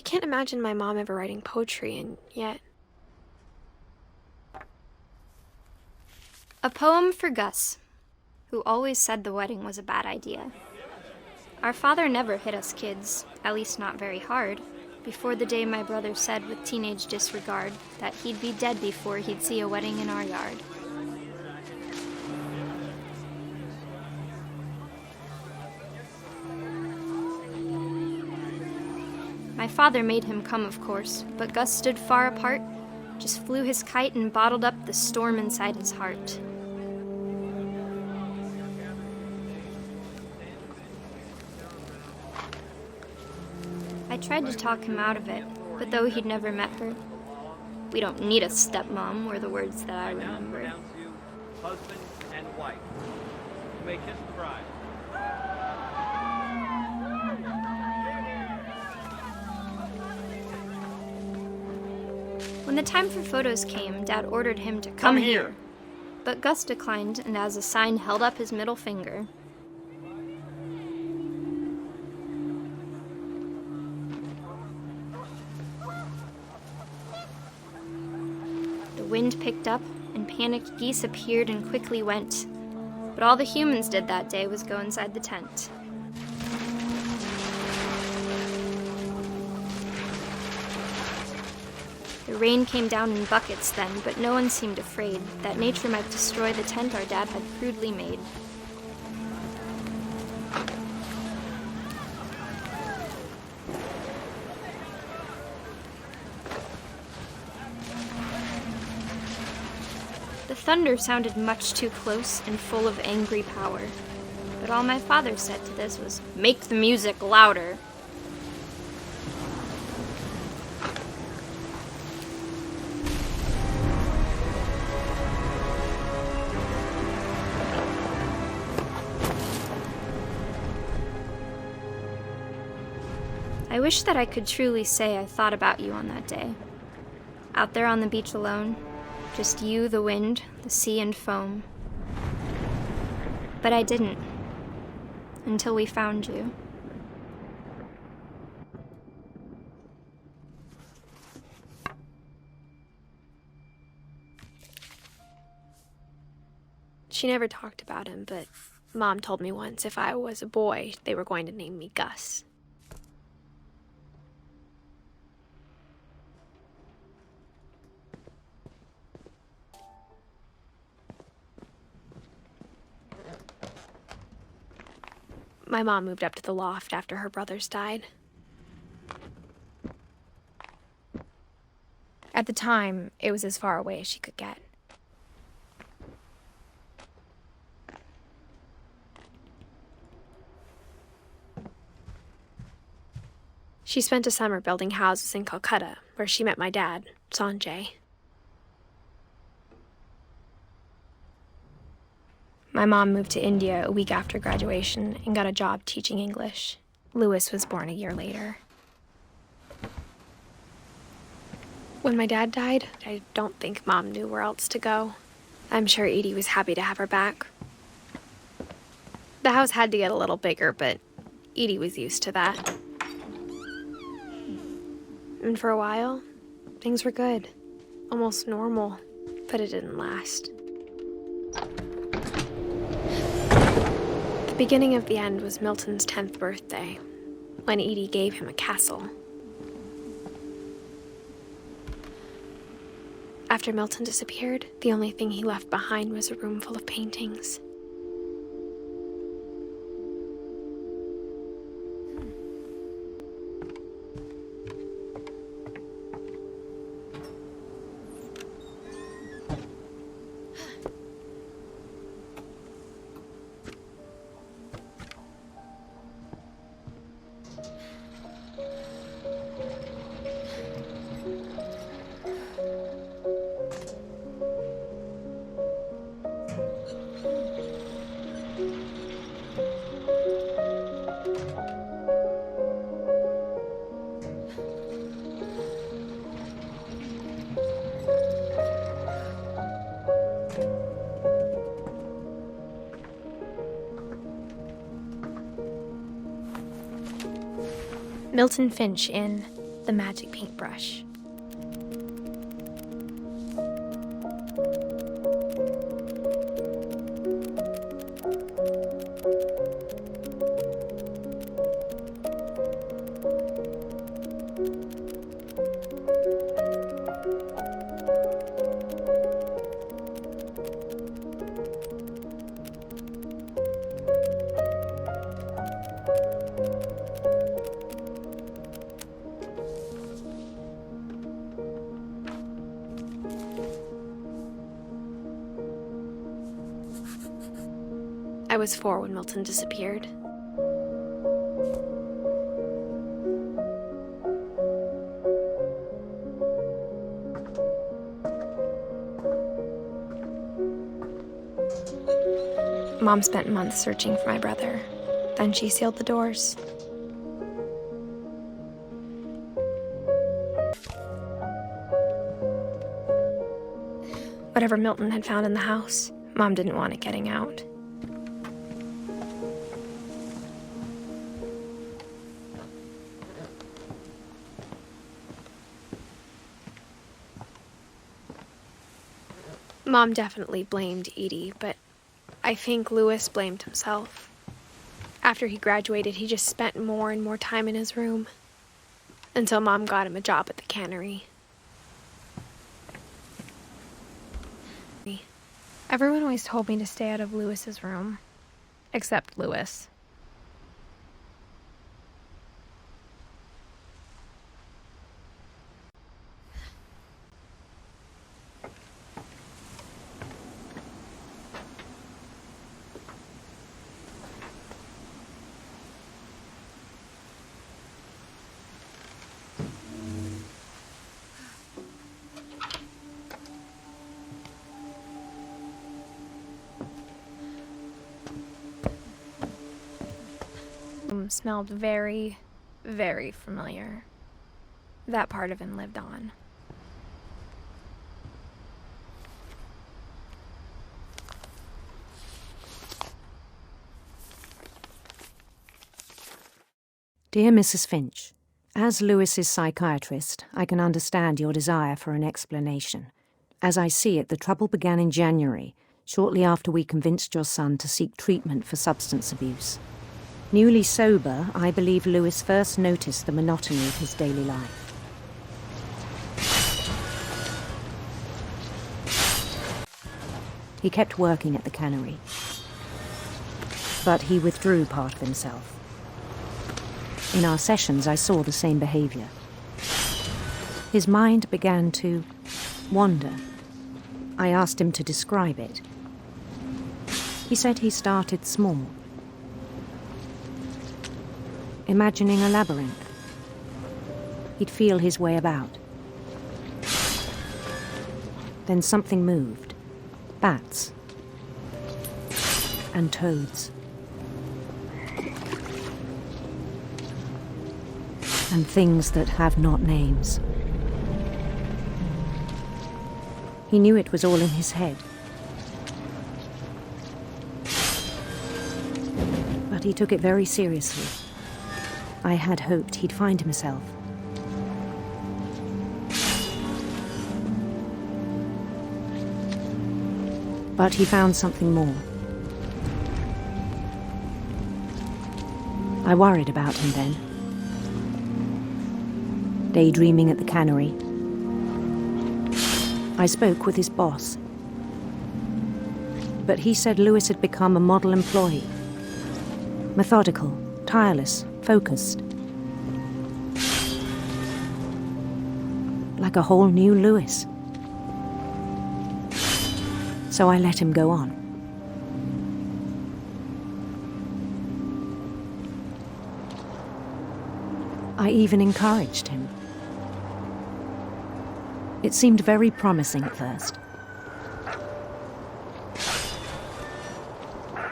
can't imagine my mom ever writing poetry, and yet... A poem for Gus, who always said the wedding was a bad idea. Our father never hit us kids, at least not very hard, before the day my brother said with teenage disregard that he'd be dead before he'd see a wedding in our yard. My father made him come, of course, but Gus stood far apart, just flew his kite and bottled up the storm inside his heart. I tried to talk him out of it, but though he'd never met her, "We don't need a stepmom," were the words that I remember. Husband and wife. You may kiss the bride. When the time for photos came, Dad ordered him to come here. But Gus declined, and as a sign held up his middle finger. The wind picked up, and panicked geese appeared and quickly went. But all the humans did that day was go inside the tent. The rain came down in buckets then, but no one seemed afraid that nature might destroy the tent our dad had crudely made. The thunder sounded much too close and full of angry power, but all my father said to this was, "Make the music louder." I wish that I could truly say I thought about you on that day. Out there on the beach alone, just you, the wind, the sea, and foam. But I didn't, until we found you. She never talked about him, but Mom told me once if I was a boy, they were going to name me Gus. My mom moved up to the loft after her brothers died. At the time, it was as far away as she could get. She spent a summer building houses in Calcutta, where she met my dad, Sanjay. My mom moved to India a week after graduation and got a job teaching English. Louis was born a year later. When my dad died, I don't think Mom knew where else to go. I'm sure Edie was happy to have her back. The house had to get a little bigger, but Edie was used to that. And for a while, things were good. Almost normal, but it didn't last. The beginning of the end was Milton's 10th birthday, when Edie gave him a castle. After Milton disappeared, the only thing he left behind was a room full of paintings. Milton Finch in the magic paintbrush. I was 4 when Milton disappeared. Mom spent months searching for my brother. Then she sealed the doors. Whatever Milton had found in the house, Mom didn't want it getting out. Mom definitely blamed Edie, but I think Louis blamed himself. After he graduated, he just spent more and more time in his room, until Mom got him a job at the cannery. Everyone always told me to stay out of Louis's room, except Louis. Smelled very, very familiar. That part of him lived on. Dear Mrs. Finch, as Lewis's psychiatrist, I can understand your desire for an explanation. As I see it, the trouble began in January, shortly after we convinced your son to seek treatment for substance abuse. Newly sober, I believe Louis first noticed the monotony of his daily life. He kept working at the cannery, but he withdrew part of himself. In our sessions, I saw the same behavior. His mind began to wander. I asked him to describe it. He said he started small, imagining a labyrinth. He'd feel his way about. Then something moved. Bats. And toads. And things that have not names. He knew it was all in his head. But he took it very seriously. I had hoped he'd find himself. But he found something more. I worried about him then. Daydreaming at the cannery. I spoke with his boss. But he said Louis had become a model employee. Methodical, tireless, focused. Like a whole new Louis. So I let him go on. I even encouraged him. It seemed very promising at first.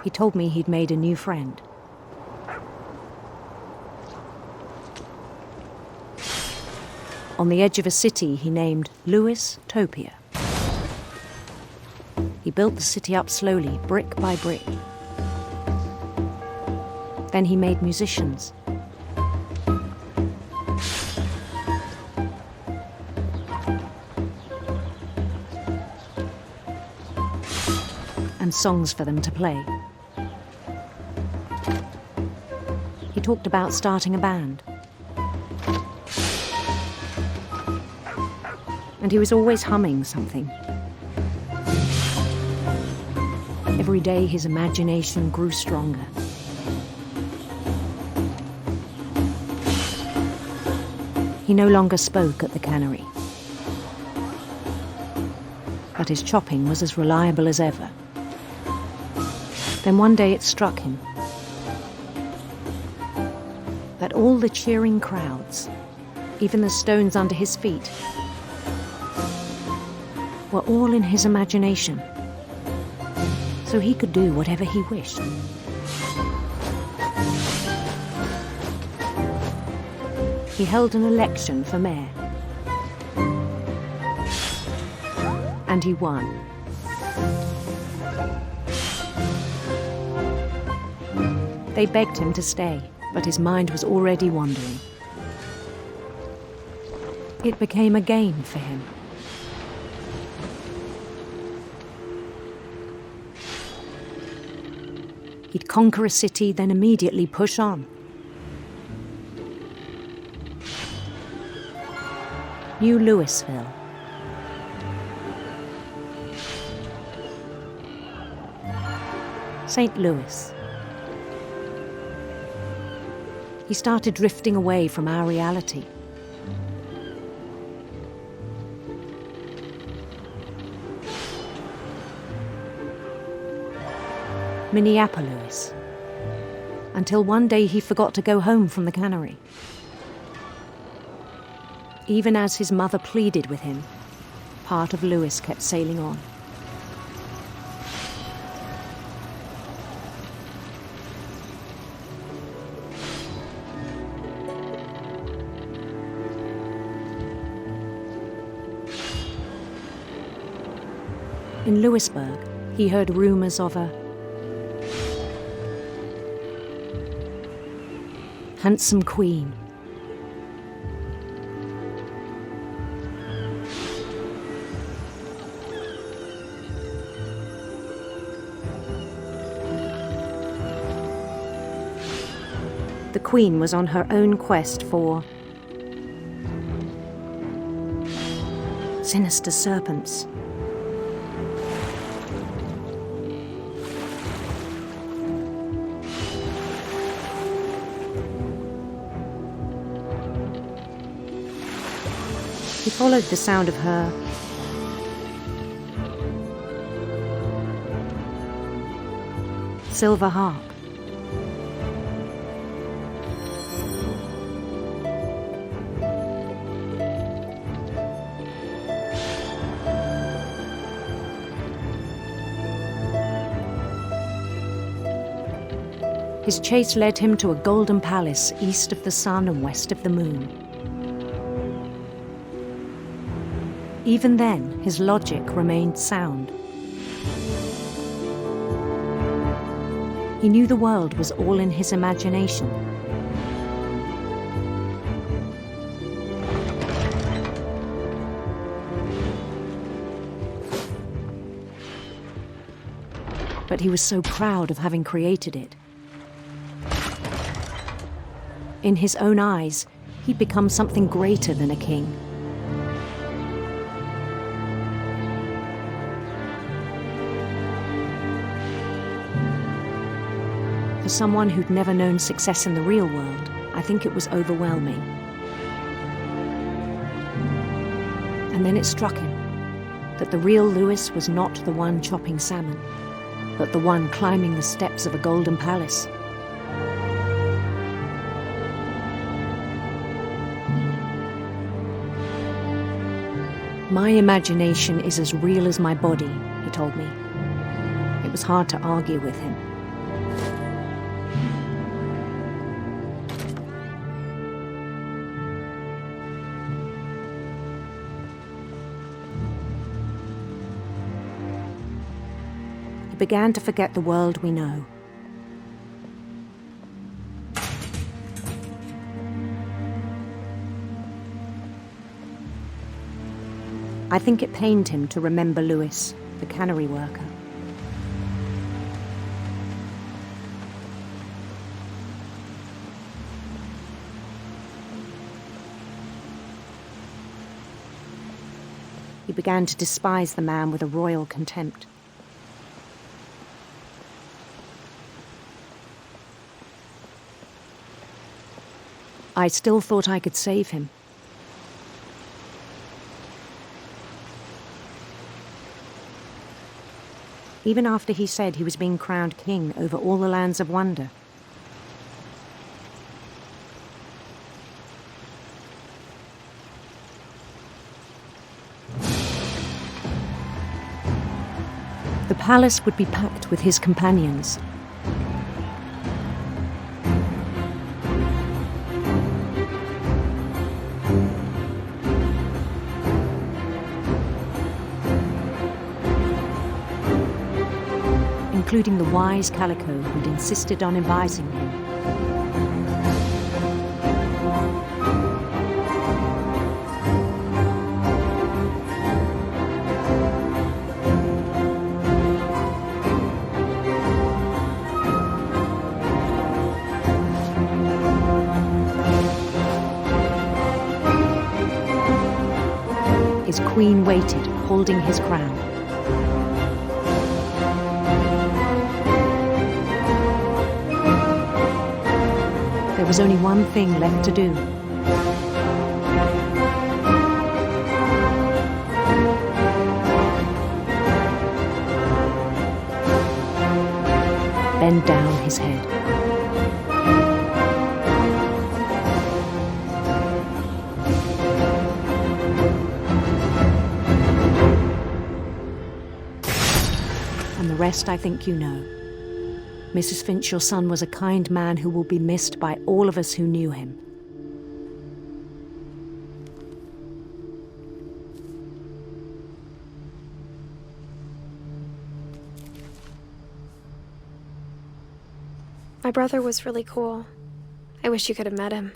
He told me he'd made a new friend. On the edge of a city he named Louis Topia. He built the city up slowly, brick by brick. Then he made musicians. songs for them to play. He talked about starting a band. And he was always humming something. Every day his imagination grew stronger. He no longer spoke at the cannery. But his chopping was as reliable as ever. Then one day it struck him that all the cheering crowds, even the stones under his feet, were all in his imagination, so he could do whatever he wished. He held an election for mayor. And he won. They begged him to stay, but his mind was already wandering. It became a game for him. He'd conquer a city, then immediately push on. New Louisville. St. Louis. He started drifting away from our reality. Minneapolis. Until one day he forgot to go home from the cannery. Even as his mother pleaded with him, part of Louis kept sailing on. In Louisburg, he heard rumors of a handsome queen. The queen was on her own quest for sinister serpents. He followed the sound of her silver harp. His chase led him to a golden palace east of the sun and west of the moon. Even then, his logic remained sound. He knew the world was all in his imagination. But he was so proud of having created it. In his own eyes, he'd become something greater than a king. For someone who'd never known success in the real world, I think it was overwhelming. And then it struck him that the real Louis was not the one chopping salmon, but the one climbing the steps of a golden palace. My imagination is as real as my body, he told me. It was hard to argue with him. He began to forget the world we know. I think it pained him to remember Louis, the cannery worker. He began to despise the man with a royal contempt. I still thought I could save him. Even after he said he was being crowned king over all the lands of wonder. The palace would be packed with his companions. Including the wise Calico who'd insisted on advising him. His queen waited, holding his crown. There was only one thing left to do. Bend down his head. And the rest I think you know. Mrs. Finch, your son was a kind man who will be missed by all of us who knew him. My brother was really cool. I wish you could have met him.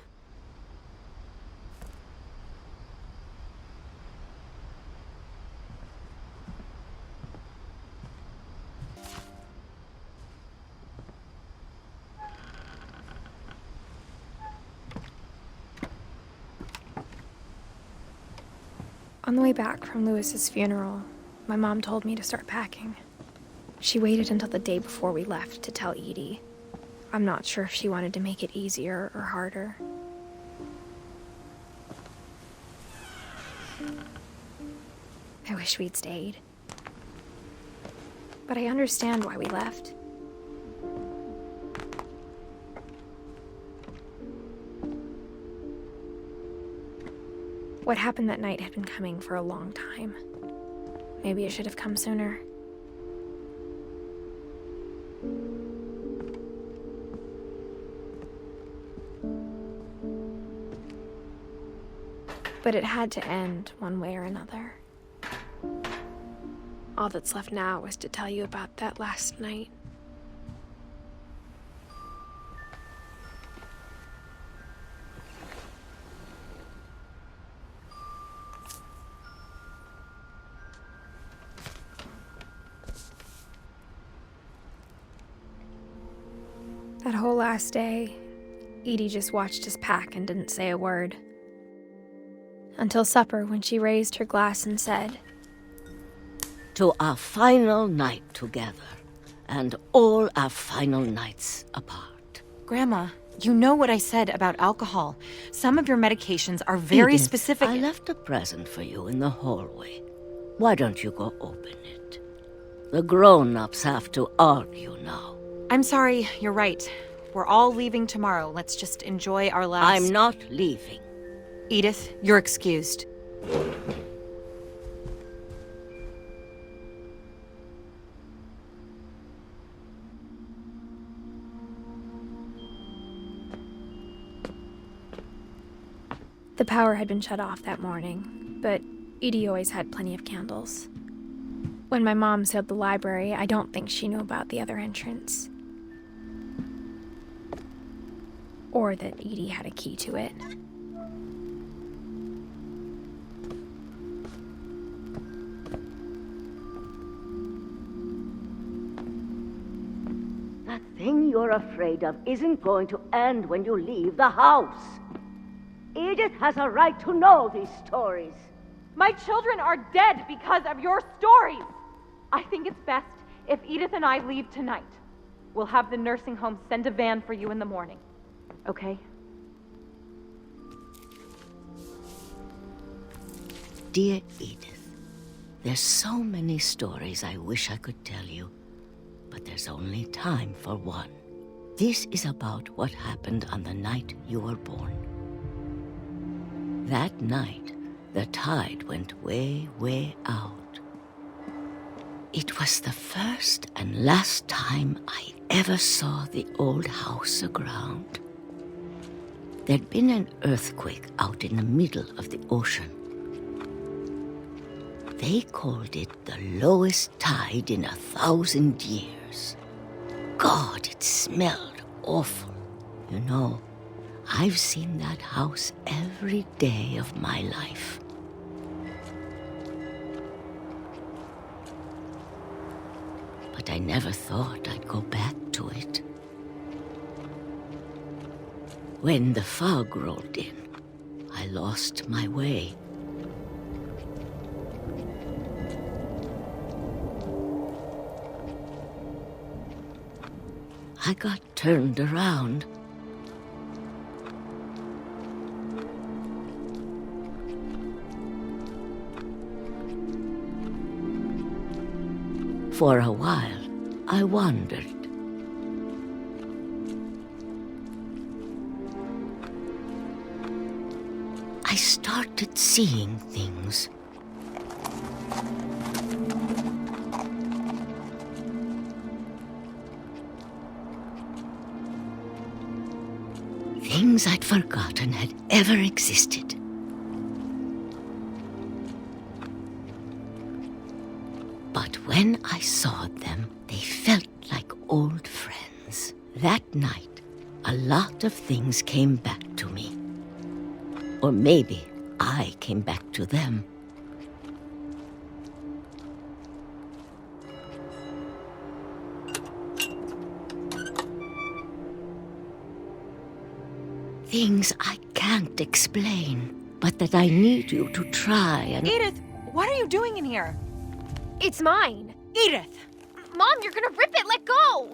On the way back from Lewis's funeral, my mom told me to start packing. She waited until the day before we left to tell Edie. I'm not sure if she wanted to make it easier or harder. I wish we'd stayed. But I understand why we left. What happened that night had been coming for a long time. Maybe it should have come sooner. But it had to end one way or another. All that's left now is to tell you about that last night. That whole last day, Edie just watched us pack and didn't say a word. Until supper, when she raised her glass and said, "To our final night together, and all our final nights apart." Grandma, you know what I said about alcohol. Some of your medications are very Edith, specific. I left a present for you in the hallway. Why don't you go open it? The grown-ups have to argue now. I'm sorry, you're right. We're all leaving tomorrow. Let's just enjoy our last... I'm not leaving. Edith, you're excused. The power had been shut off that morning, but Edie always had plenty of candles. When my mom sealed the library, I don't think she knew about the other entrance. Or that Edie had a key to it. That thing you're afraid of isn't going to end when you leave the house. Edith has a right to know these stories. My children are dead because of your stories. I think it's best if Edith and I leave tonight. We'll have the nursing home send a van for you in the morning. Okay? Dear Edith, there's so many stories I wish I could tell you, but there's only time for one. This is about what happened on the night you were born. That night, the tide went way, way out. It was the first and last time I ever saw the old house aground. There'd been an earthquake out in the middle of the ocean. They called it the lowest tide in 1,000 years. God, it smelled awful. You know, I've seen that house every day of my life. But I never thought I'd go back to it. When the fog rolled in, I lost my way. I got turned around. For a while, I wandered. I started seeing things. Things I'd forgotten had ever existed. But when I saw them, they felt like old friends. That night, a lot of things came back to me. Or maybe I came back to them. Things I can't explain, but that I need you to try and... Edith, what are you doing in here? It's mine. Edith! Mom, you're gonna rip it! Let go!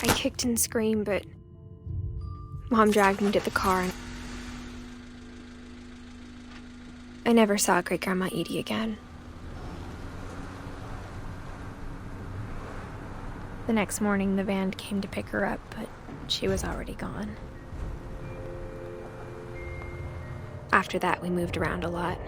I kicked and screamed, but Mom dragged me to the car and I never saw Great-Grandma Edie again. The next morning, the van came to pick her up, but she was already gone. After that, we moved around a lot.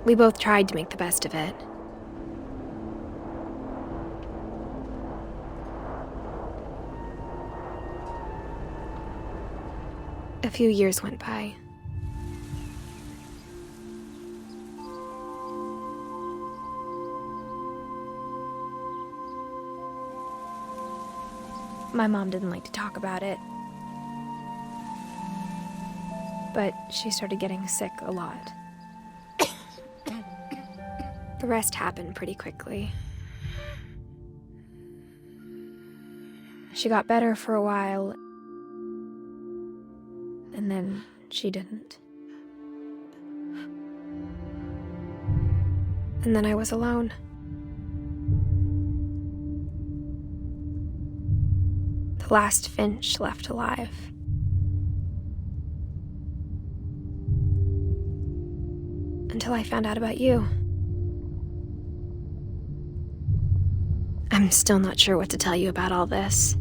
We both tried to make the best of it. A few years went by. My mom didn't like to talk about it, but she started getting sick a lot. The rest happened pretty quickly. She got better for a while, and then she didn't. And then I was alone. The last Finch left alive. Until I found out about you. I'm still not sure what to tell you about all this.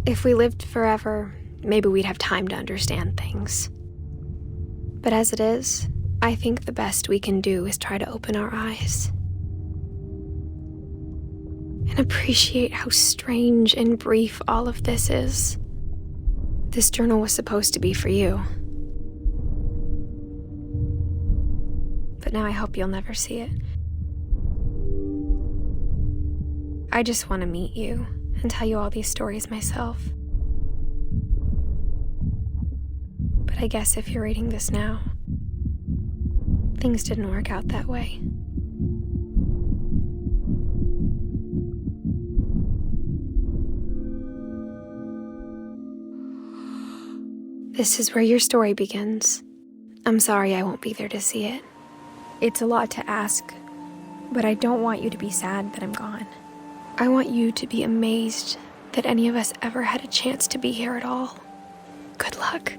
If we lived forever, maybe we'd have time to understand things. But as it is, I think the best we can do is try to open our eyes. And appreciate how strange and brief all of this is. This journal was supposed to be for you. But now I hope you'll never see it. I just want to meet you and tell you all these stories myself. But I guess if you're reading this now, things didn't work out that way. This is where your story begins. I'm sorry I won't be there to see it. It's a lot to ask, but I don't want you to be sad that I'm gone. I want you to be amazed that any of us ever had a chance to be here at all. Good luck.